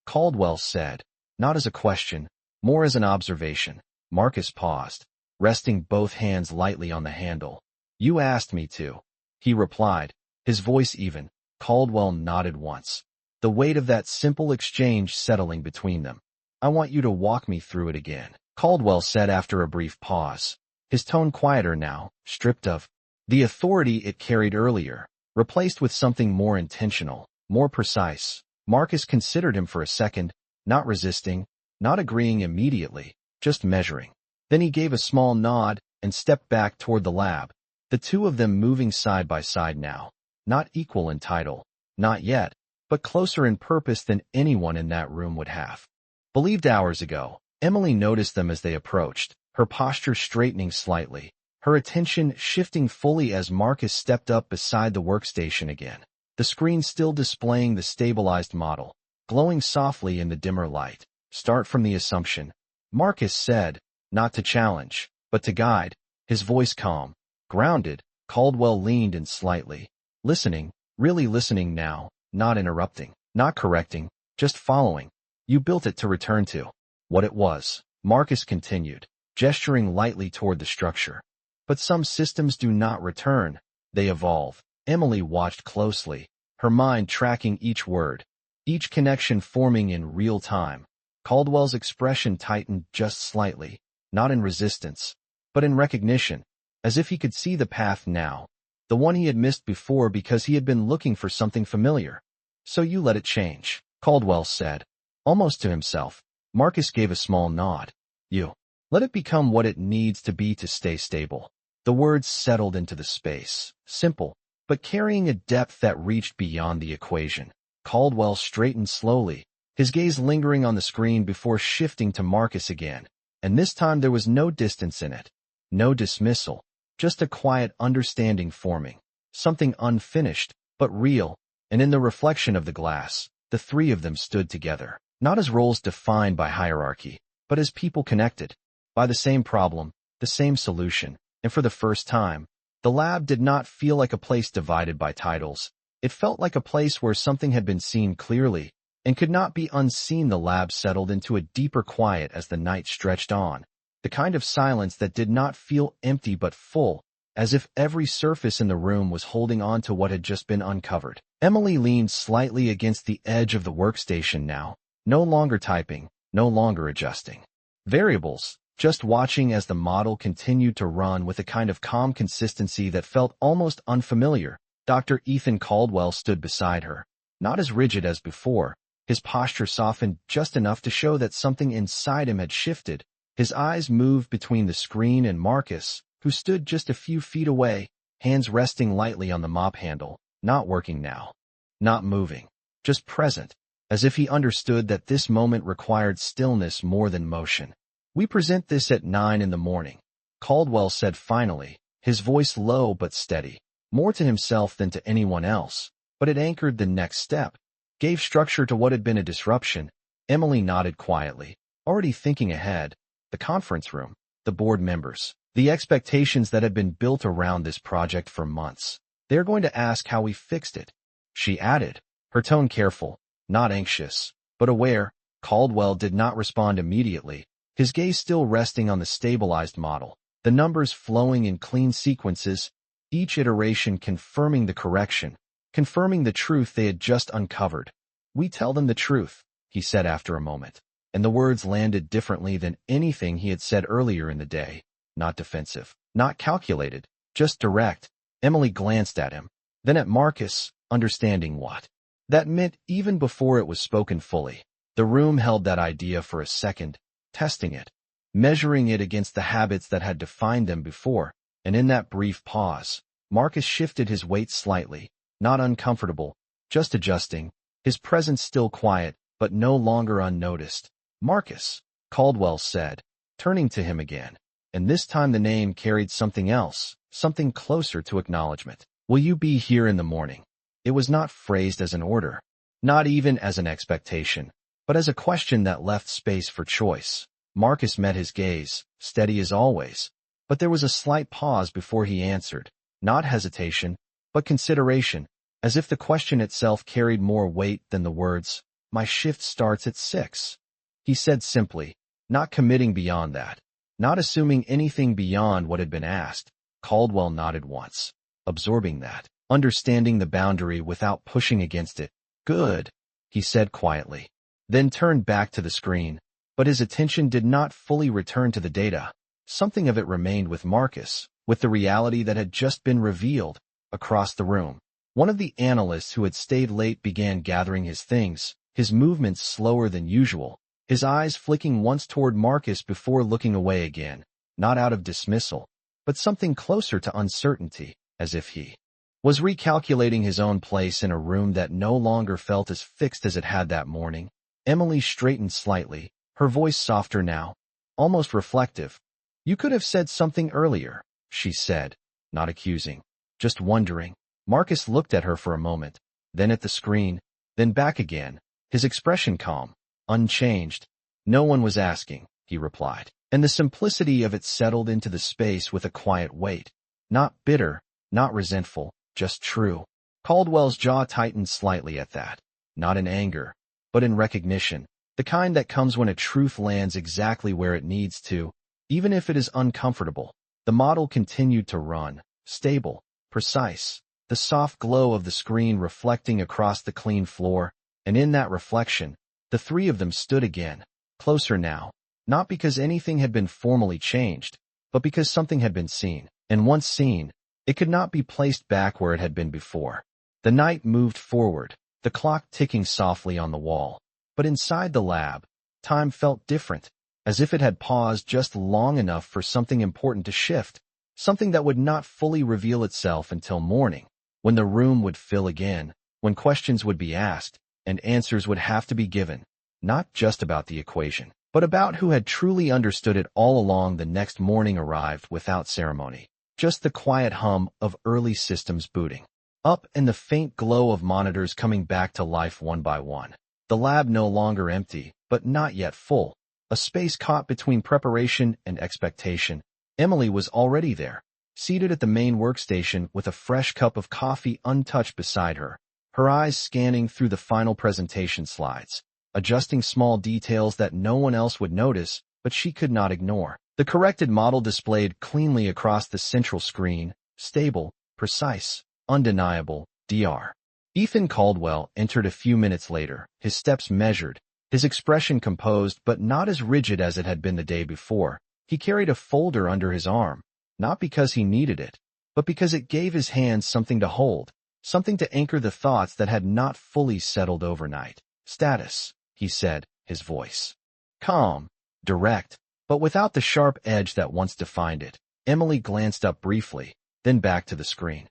[SPEAKER 1] Caldwell said, not as a question, more as an observation. Marcus paused, resting both hands lightly on the handle. You asked me to, he replied, his voice even. Caldwell nodded once, the weight of that simple exchange settling between them. I want you to walk me through it again, Caldwell said after a brief pause, his tone quieter now, stripped of the authority it carried earlier, replaced with something more intentional, more precise. Marcus considered him for a second, not resisting, not agreeing immediately, just measuring. Then he gave a small nod and stepped back toward the lab, the two of them moving side by side now. Not equal in title, not yet, but closer in purpose than anyone in that room would have believed hours ago. Emily noticed them as they approached, her posture straightening slightly, her attention shifting fully as Marcus stepped up beside the workstation again, the screen still displaying the stabilized model, glowing softly in the dimmer light. Start from the assumption, Marcus said, not to challenge, but to guide, his voice calm, grounded. Caldwell leaned in slightly. Listening, really listening now, not interrupting, not correcting, just following. You built it to return to what it was, Marcus continued, gesturing lightly toward the structure. But some systems do not return, they evolve. Emily watched closely, her mind tracking each word, each connection forming in real time. Caldwell's expression tightened just slightly, not in resistance, but in recognition, as if he could see the path now. The one he had missed before because he had been looking for something familiar. So you let it change, Caldwell said, almost to himself. Marcus gave a small nod. You. Let it become what it needs to be to stay stable. The words settled into the space, simple, but carrying a depth that reached beyond the equation. Caldwell straightened slowly, his gaze lingering on the screen before shifting to Marcus again, and this time there was no distance in it, no dismissal, just a quiet understanding forming, something unfinished, but real, and in the reflection of the glass, the three of them stood together, not as roles defined by hierarchy, but as people connected, by the same problem, the same solution, and for the first time, the lab did not feel like a place divided by titles. It felt like a place where something had been seen clearly and could not be unseen. The lab settled into a deeper quiet as the night stretched on, the kind of silence that did not feel empty but full, as if every surface in the room was holding on to what had just been uncovered. Emily leaned slightly against the edge of the workstation now, no longer typing, no longer adjusting variables, just watching as the model continued to run with a kind of calm consistency that felt almost unfamiliar. Dr. Ethan Caldwell stood beside her, not as rigid as before, his posture softened just enough to show that something inside him had shifted. His eyes moved between the screen and Marcus, who stood just a few feet away, hands resting lightly on the mop handle, not working now, not moving, just present, as if he understood that this moment required stillness more than motion. "We present this at 9 in the morning," Caldwell said finally, his voice low but steady, more to himself than to anyone else, but it anchored the next step, gave structure to what had been a disruption. Emily nodded quietly, already thinking ahead, the conference room, the board members, the expectations that had been built around this project for months. "They're going to ask how we fixed it," she added, her tone careful, not anxious, but aware. Caldwell did not respond immediately, his gaze still resting on the stabilized model, the numbers flowing in clean sequences, each iteration confirming the correction, confirming the truth they had just uncovered. "We tell them the truth," he said after a moment, and the words landed differently than anything he had said earlier in the day, not defensive, not calculated, just direct. Emily glanced at him, then at Marcus, understanding what that meant even before it was spoken fully. The room held that idea for a second, testing it, measuring it against the habits that had defined them before, and in that brief pause, Marcus shifted his weight slightly, not uncomfortable, just adjusting, his presence still quiet, but no longer unnoticed. "Marcus," Caldwell said, turning to him again, and this time the name carried something else, something closer to acknowledgement. "Will you be here in the morning?" It was not phrased as an order, not even as an expectation, but as a question that left space for choice. Marcus met his gaze, steady as always, but there was a slight pause before he answered, not hesitation, but consideration, as if the question itself carried more weight than the words. "My shift starts at 6. He said simply, not committing beyond that, not assuming anything beyond what had been asked. Caldwell nodded once, absorbing that, understanding the boundary without pushing against it. "Good," he said quietly, then turned back to the screen, but his attention did not fully return to the data. Something of it remained with Marcus, with the reality that had just been revealed. Across the room, one of the analysts who had stayed late began gathering his things, his movements slower than usual, his eyes flicking once toward Marcus before looking away again, not out of dismissal, but something closer to uncertainty, as if he was recalculating his own place in a room that no longer felt as fixed as it had that morning. Emily straightened slightly, her voice softer now, almost reflective. "You could have said something earlier," she said, not accusing, just wondering. Marcus looked at her for a moment, then at the screen, then back again, his expression calm, unchanged. "No one was asking," he replied, and the simplicity of it settled into the space with a quiet weight. Not bitter, not resentful, just true. Caldwell's jaw tightened slightly at that, not in anger, but in recognition, the kind that comes when a truth lands exactly where it needs to, even if it is uncomfortable. The model continued to run, stable, precise, the soft glow of the screen reflecting across the clean floor, and in that reflection, the three of them stood again, closer now, not because anything had been formally changed, but because something had been seen, and once seen, it could not be placed back where it had been before. The night moved forward, the clock ticking softly on the wall, but inside the lab, time felt different. as if it had paused just long enough for something important to shift, something that would not fully reveal itself until morning, when the room would fill again, when questions would be asked, and answers would have to be given, not just about the equation, but about who had truly understood it all along. The next morning arrived without ceremony, just the quiet hum of early systems booting up and the faint glow of monitors coming back to life one by one. The lab no longer empty, but not yet full, a space caught between preparation and expectation. Emily was already there, seated at the main workstation with a fresh cup of coffee untouched beside her, her eyes scanning through the final presentation slides, adjusting small details that no one else would notice, but she could not ignore. The corrected model displayed cleanly across the central screen, stable, precise, undeniable, Dr. Ethan Caldwell entered a few minutes later, his steps measured, his expression composed but not as rigid as it had been the day before. He carried a folder under his arm, not because he needed it, but because it gave his hands something to hold, something to anchor the thoughts that had not fully settled overnight. Status, he said, his voice calm, direct, but without the sharp edge that once defined it. Emily glanced up briefly, then back to the screen.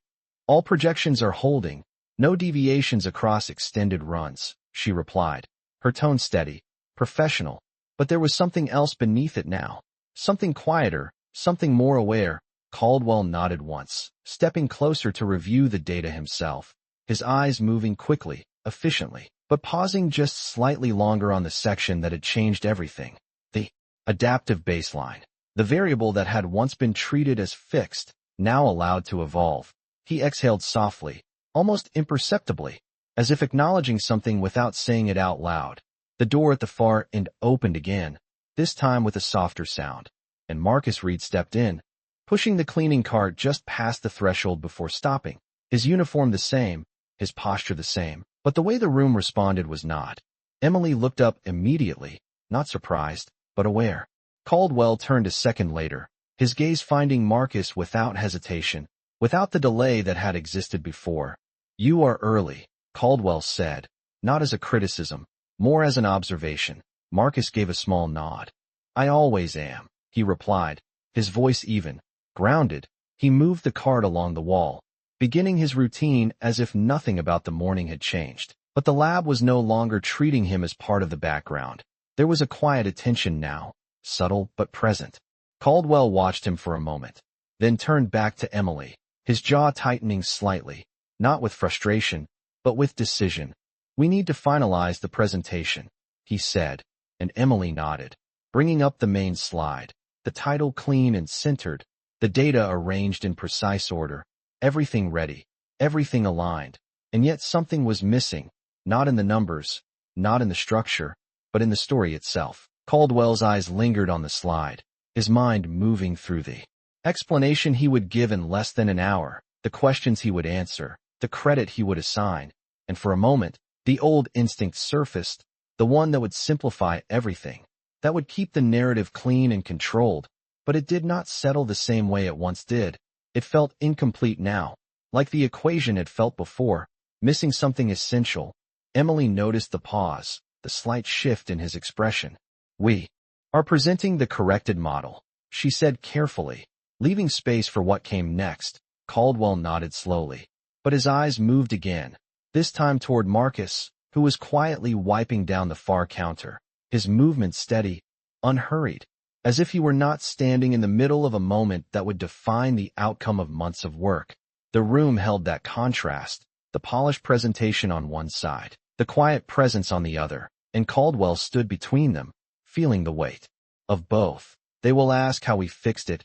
[SPEAKER 1] All projections are holding, no deviations across extended runs, she replied, her tone steady, professional, but there was something else beneath it now, something quieter, something more aware. Caldwell nodded once, stepping closer to review the data himself, his eyes moving quickly, efficiently, but pausing just slightly longer on the section that had changed everything. The adaptive baseline, the variable that had once been treated as fixed, now allowed to evolve. He exhaled softly, almost imperceptibly, as if acknowledging something without saying it out loud. The door at the far end opened again, this time with a softer sound, and Marcus Reed stepped in, pushing the cleaning cart just past the threshold before stopping, his uniform the same, his posture the same, but the way the room responded was not. Emily looked up immediately, not surprised, but aware. Caldwell turned a second later, his gaze finding Marcus without hesitation, without the delay that had existed before. "You are early," Caldwell said, not as a criticism, more as an observation. Marcus gave a small nod. "I always am," he replied, his voice even, grounded. He moved the cart along the wall, beginning his routine as if nothing about the morning had changed. But the lab was no longer treating him as part of the background. There was a quiet attention now, subtle but present. Caldwell watched him for a moment, then turned back to Emily, his jaw tightening slightly, not with frustration, but with decision. "We need to finalize the presentation," he said, and Emily nodded, bringing up the main slide, the title clean and centered, the data arranged in precise order, everything ready, everything aligned, and yet something was missing, not in the numbers, not in the structure, but in the story itself. Caldwell's eyes lingered on the slide, his mind moving through the explanation he would give in less than an hour, the questions he would answer, the credit he would assign, and for a moment, the old instinct surfaced, the one that would simplify everything, that would keep the narrative clean and controlled, but it did not settle the same way it once did. It felt incomplete now, like the equation had felt before, missing something essential. Emily noticed the pause, the slight shift in his expression. "We are presenting the corrected model," she said carefully, leaving space for what came next. Caldwell nodded slowly, but his eyes moved again, this time toward Marcus, who was quietly wiping down the far counter, his movement steady, unhurried, as if he were not standing in the middle of a moment that would define the outcome of months of work. The room held that contrast, the polished presentation on one side, the quiet presence on the other, and Caldwell stood between them, feeling the weight of both. "They will ask how we fixed it,"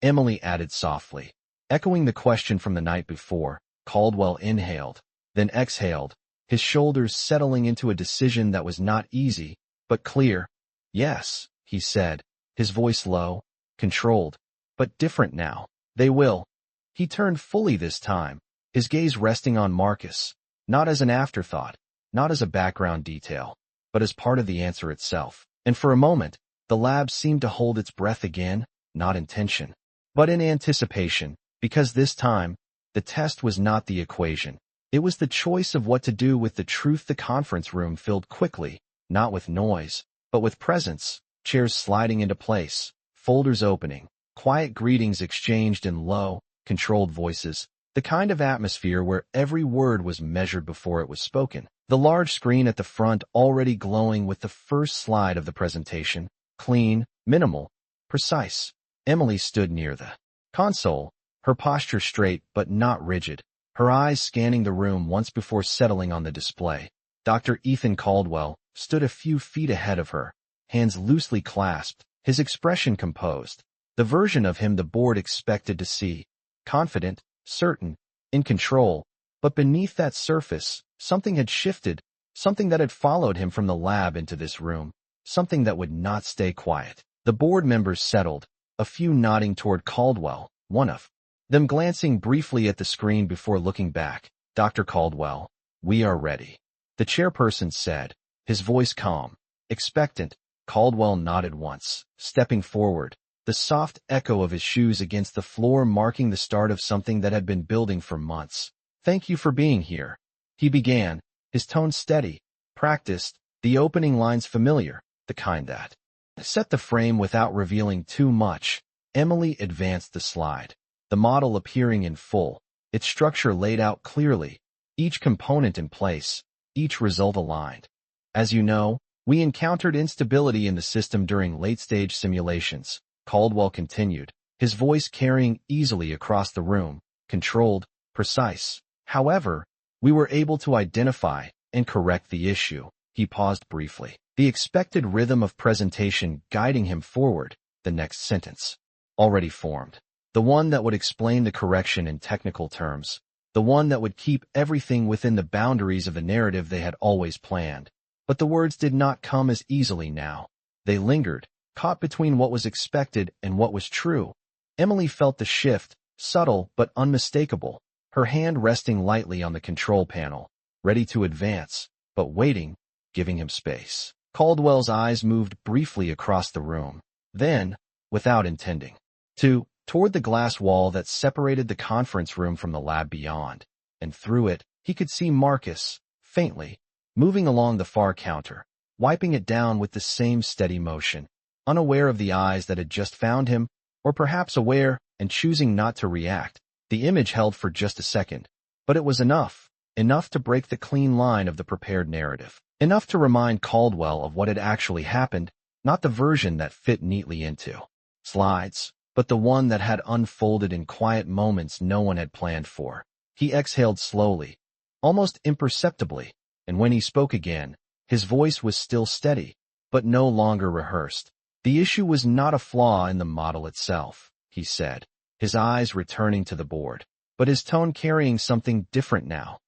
[SPEAKER 1] Emily added softly, echoing the question from the night before. Caldwell inhaled, then exhaled, his shoulders settling into a decision that was not easy, but clear. "Yes," he said, his voice low, controlled, but different now. "They will." He turned fully this time, his gaze resting on Marcus, not as an afterthought, not as a background detail, but as part of the answer itself. And for a moment, the lab seemed to hold its breath again, not in tension, but in anticipation, because this time, the test was not the equation. It was the choice of what to do with the truth. The conference room filled quickly, not with noise, but with presence, chairs sliding into place, folders opening, quiet greetings exchanged in low, controlled voices, the kind of atmosphere where every word was measured before it was spoken. The large screen at the front already glowing with the first slide of the presentation, clean, minimal, precise. Emily stood near the console, her posture straight but not rigid, her eyes scanning the room once before settling on the display. Dr. Ethan Caldwell stood a few feet ahead of her, hands loosely clasped, his expression composed, the version of him the board expected to see, confident, certain, in control. But beneath that surface, something had shifted, something that had followed him from the lab into this room, something that would not stay quiet. The board members settled, a few nodding toward Caldwell, one of them glancing briefly at the screen before looking back. Dr. Caldwell, we are ready, the chairperson said, his voice calm, expectant. Caldwell nodded once, stepping forward, the soft echo of his shoes against the floor marking the start of something that had been building for months. Thank you for being here, he began, his tone steady, practiced, the opening lines familiar, the kind that set the frame without revealing too much. Emily advanced the slide, the model appearing in full, its structure laid out clearly, each component in place, each result aligned. As you know, we encountered instability in the system during late-stage simulations, Caldwell continued, his voice carrying easily across the room, controlled, precise. However, we were able to identify and correct the issue. He paused briefly, the expected rhythm of presentation guiding him forward, the next sentence already formed, the one that would explain the correction in technical terms, the one that would keep everything within the boundaries of the narrative they had always planned. But the words did not come as easily now. They lingered, caught between what was expected and what was true. Emily felt the shift, subtle but unmistakable, her hand resting lightly on the control panel, ready to advance, but waiting, giving him space. Caldwell's eyes moved briefly across the room, then, without intending to, toward the glass wall that separated the conference room from the lab beyond, and through it, he could see Marcus, faintly, moving along the far counter, wiping it down with the same steady motion, unaware of the eyes that had just found him, or perhaps aware and choosing not to react. The image held for just a second, but it was enough to break the clean line of the prepared narrative, enough to remind Caldwell of what had actually happened, not the version that fit neatly into slides, but the one that had unfolded in quiet moments no one had planned for. He exhaled slowly, almost imperceptibly, and when he spoke again, his voice was still steady, but no longer rehearsed. The issue was not a flaw in the model itself, he said, his eyes returning to the board, but his tone carrying something different now.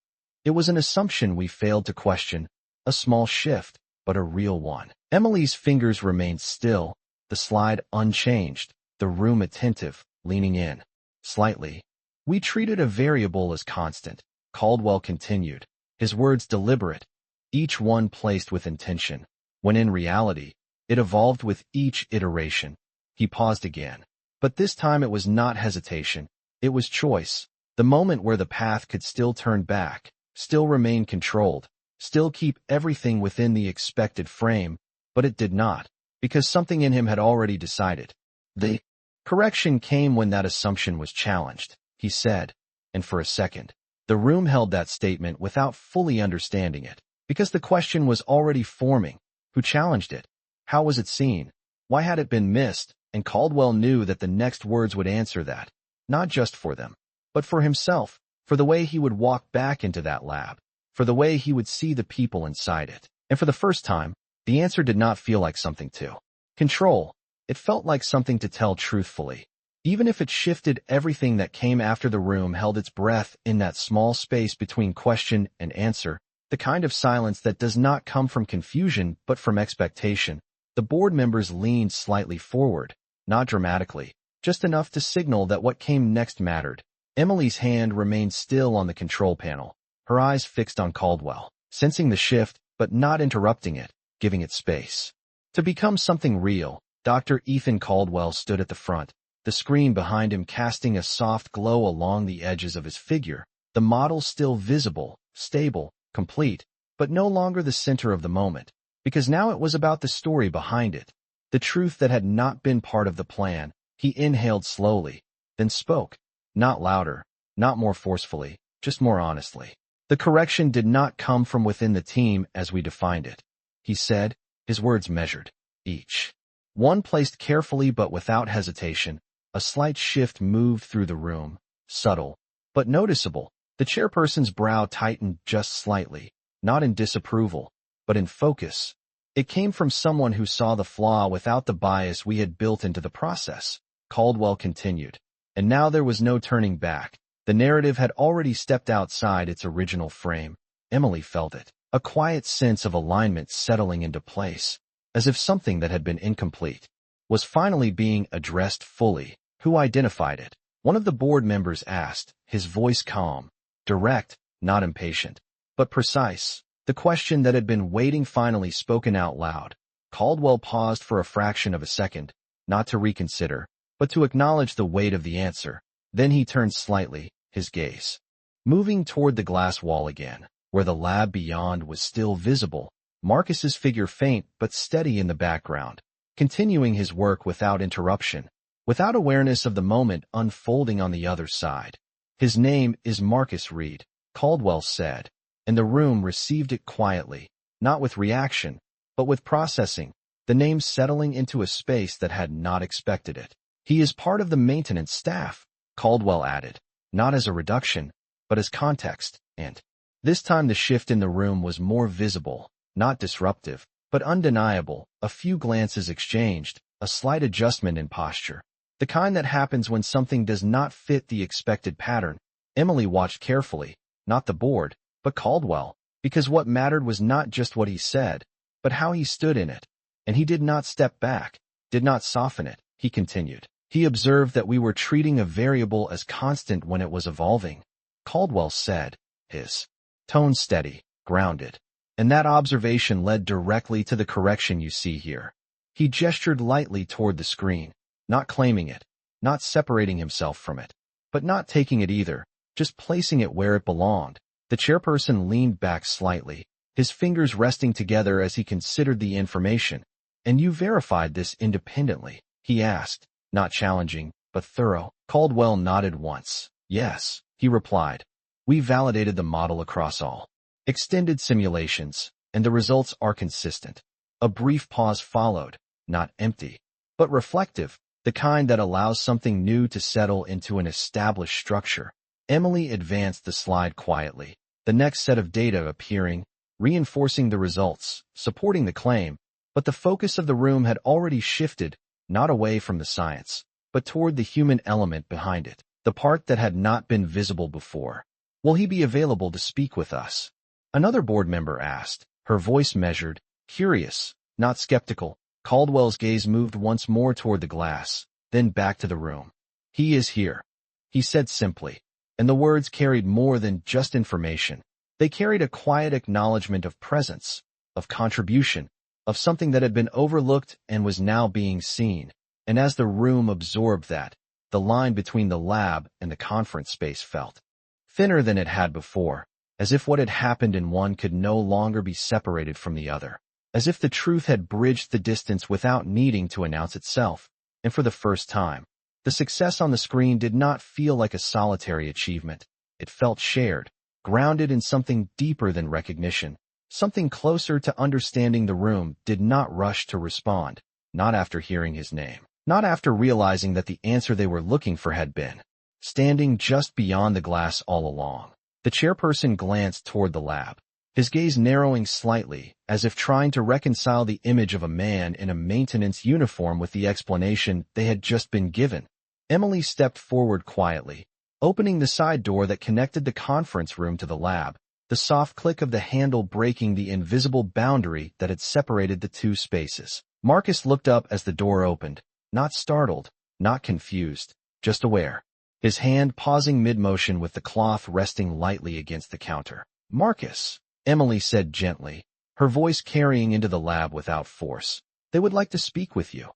[SPEAKER 1] It was an assumption we failed to question, a small shift, but a real one. Emily's fingers remained still, the slide unchanged, the room attentive, leaning in. Slightly. We treated a variable as constant, Caldwell continued, his words deliberate, each one placed with intention, when in reality, it evolved with each iteration. He paused again. But this time it was not hesitation, it was choice, the moment where the path could still turn back, still remain controlled, still keep everything within the expected frame, but it did not, because something in him had already decided. The correction came when that assumption was challenged, he said, and for a second, the room held that statement without fully understanding it, because the question was already forming. Who challenged it? How was it seen? Why had it been missed? And Caldwell knew that the next words would answer that, not just for them, but for himself, for the way he would walk back into that lab, for the way he would see the people inside it. And for the first time, the answer did not feel like something to control. It felt like something to tell truthfully. Even if it shifted everything that came after, the room held its breath in that small space between question and answer, the kind of silence that does not come from confusion but from expectation. The board members leaned slightly forward, not dramatically, just enough to signal that what came next mattered. Emily's hand remained still on the control panel, her eyes fixed on Caldwell, sensing the shift but not interrupting it, giving it space to become something real. Dr. Ethan Caldwell stood at the front, the screen behind him casting a soft glow along the edges of his figure, the model still visible, stable, complete, but no longer the center of the moment, because now it was about the story behind it, the truth that had not been part of the plan. He inhaled slowly, then spoke, not louder, not more forcefully, just more honestly. The correction did not come from within the team as we defined it. He said, his words measured, each one placed carefully but without hesitation. A slight shift moved through the room, subtle, but noticeable. The chairperson's brow tightened just slightly, not in disapproval, but in focus. It came from someone who saw the flaw without the bias we had built into the process. Caldwell continued. And now there was no turning back. The narrative had already stepped outside its original frame. Emily felt it, a quiet sense of alignment settling into place, as if something that had been incomplete was finally being addressed fully. Who identified it? One of the board members asked, his voice calm, direct, not impatient, but precise. The question that had been waiting finally spoken out loud. Caldwell paused for a fraction of a second, not to reconsider, but to acknowledge the weight of the answer. Then he turned slightly, his gaze moving toward the glass wall again, where the lab beyond was still visible. Marcus's figure faint but steady in the background, continuing his work without interruption, without awareness of the moment unfolding on the other side. His name is Marcus Reed, Caldwell said, and the room received it quietly, not with reaction, but with processing, the name settling into a space that had not expected it. He is part of the maintenance staff, Caldwell added, not as a reduction, but as context, and this time the shift in the room was more visible, not disruptive, but undeniable. A few glances exchanged, a slight adjustment in posture, the kind that happens when something does not fit the expected pattern. Emily watched carefully, not the board, but Caldwell, because what mattered was not just what he said, but how he stood in it. And he did not step back, did not soften it. He continued. He observed that we were treating a variable as constant when it was evolving. Caldwell said, his tone steady, grounded. And that observation led directly to the correction you see here. He gestured lightly toward the screen, not claiming it, not separating himself from it, but not taking it either, just placing it where it belonged. The chairperson leaned back slightly, his fingers resting together as he considered the information. And you verified this independently? He asked, not challenging, but thorough. Caldwell nodded once. Yes, he replied. We validated the model across all extended simulations, and the results are consistent. A brief pause followed, not empty, but reflective, the kind that allows something new to settle into an established structure. Emily advanced the slide quietly, the next set of data appearing, reinforcing the results, supporting the claim, but the focus of the room had already shifted, not away from the science, but toward the human element behind it, the part that had not been visible before. Will he be available to speak with us? Another board member asked, her voice measured, curious, not skeptical. Caldwell's gaze moved once more toward the glass, then back to the room. He is here, he said simply, and the words carried more than just information. They carried a quiet acknowledgement of presence, of contribution, of something that had been overlooked and was now being seen. And as the room absorbed that, the line between the lab and the conference space felt thinner than it had before, as if what had happened in one could no longer be separated from the other, as if the truth had bridged the distance without needing to announce itself. And for the first time, the success on the screen did not feel like a solitary achievement. It felt shared, grounded in something deeper than recognition, something closer to understanding. The room did not rush to respond, not after hearing his name, not after realizing that the answer they were looking for had been standing just beyond the glass all along. The chairperson glanced toward the lab, his gaze narrowing slightly, as if trying to reconcile the image of a man in a maintenance uniform with the explanation they had just been given. Emily stepped forward quietly, opening the side door that connected the conference room to the lab, the soft click of the handle breaking the invisible boundary that had separated the two spaces. Marcus looked up as the door opened, not startled, not confused, just aware, his hand pausing mid-motion with the cloth resting lightly against the counter. Marcus, Emily said gently, her voice carrying into the lab without force. They would like to speak with you.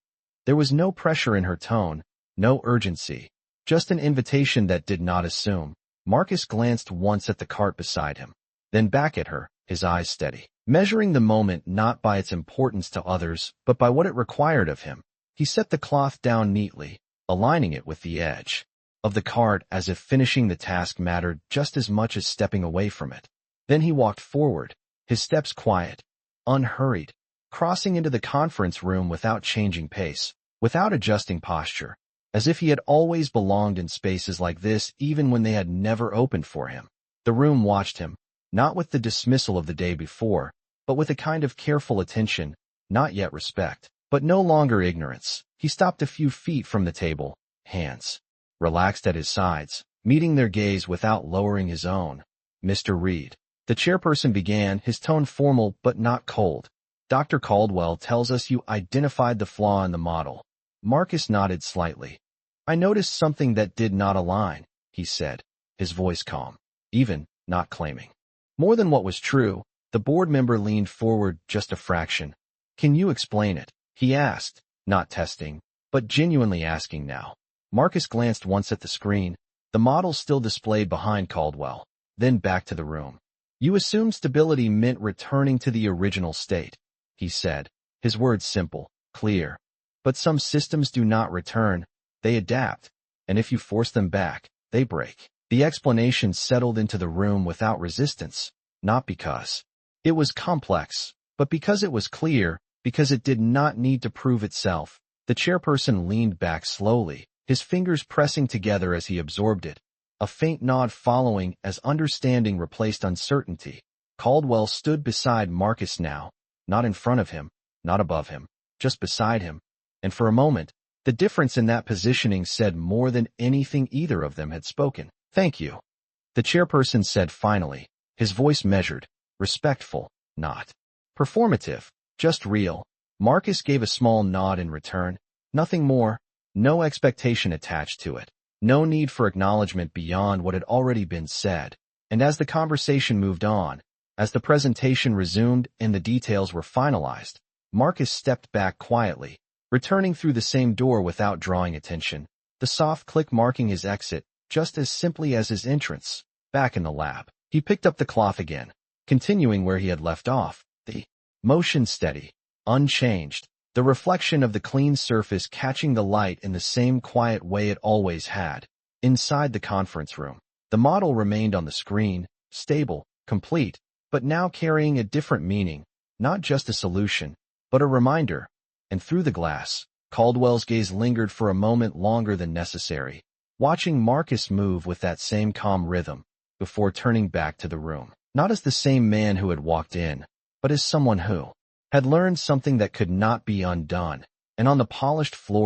[SPEAKER 1] There was no pressure in her tone, no urgency, just an invitation that did not assume. Marcus glanced once at the cart beside him, then back at her, his eyes steady. measuring the moment not by its importance to others, but by what it required of him. He set the cloth down neatly, aligning it with the edge of the cart as if finishing the task mattered just as much as stepping away from it. Then he walked forward, his steps quiet, unhurried, crossing into the conference room without changing pace, without adjusting posture, as if he had always belonged in spaces like this even when they had never opened for him. The room watched him, not with the dismissal of the day before, but with a kind of careful attention, not yet respect, but no longer ignorance. He stopped a few feet from the table, hands relaxed at his sides, meeting their gaze without lowering his own. "Mr. Reed," the chairperson began, his tone formal but not cold. "Dr. Caldwell tells us you identified the flaw in the model." Marcus nodded slightly. "I noticed something that did not align," he said, his voice calm, even not claiming more than what was true. The board member leaned forward just a fraction. "Can you explain it?" he asked, not testing, but genuinely asking now. Marcus glanced once at the screen, the model still displayed behind Caldwell, then back to the room. "You assumed stability meant returning to the original state," he said, his words simple, clear. "But some systems do not return, they adapt, and if you force them back, they break." The explanation settled into the room without resistance, not because it was complex, but because it was clear, because it did not need to prove itself. The chairperson leaned back slowly, his fingers pressing together as he absorbed it, a faint nod following as understanding replaced uncertainty. Caldwell stood beside Marcus now, not in front of him, not above him, just beside him, and for a moment, the difference in that positioning said more than anything either of them had spoken. "Thank you," the chairperson said finally, his voice measured, respectful, not performative, just real. Marcus gave a small nod in return, nothing more, no expectation attached to it, no need for acknowledgement beyond what had already been said. And as the conversation moved on, as the presentation resumed and the details were finalized, Marcus stepped back quietly, returning through the same door without drawing attention, the soft click marking his exit, just as simply as his entrance. Back in the lab, he picked up the cloth again, continuing where he had left off, the motion steady, unchanged, the reflection of the clean surface catching the light in the same quiet way it always had. Inside the conference room, the model remained on the screen, stable, complete, but now carrying a different meaning, not just a solution, but a reminder. And through the glass, Caldwell's gaze lingered for a moment longer than necessary, watching Marcus move with that same calm rhythm, before turning back to the room, not as the same man who had walked in, but as someone who had learned something that could not be undone. And on the polished floor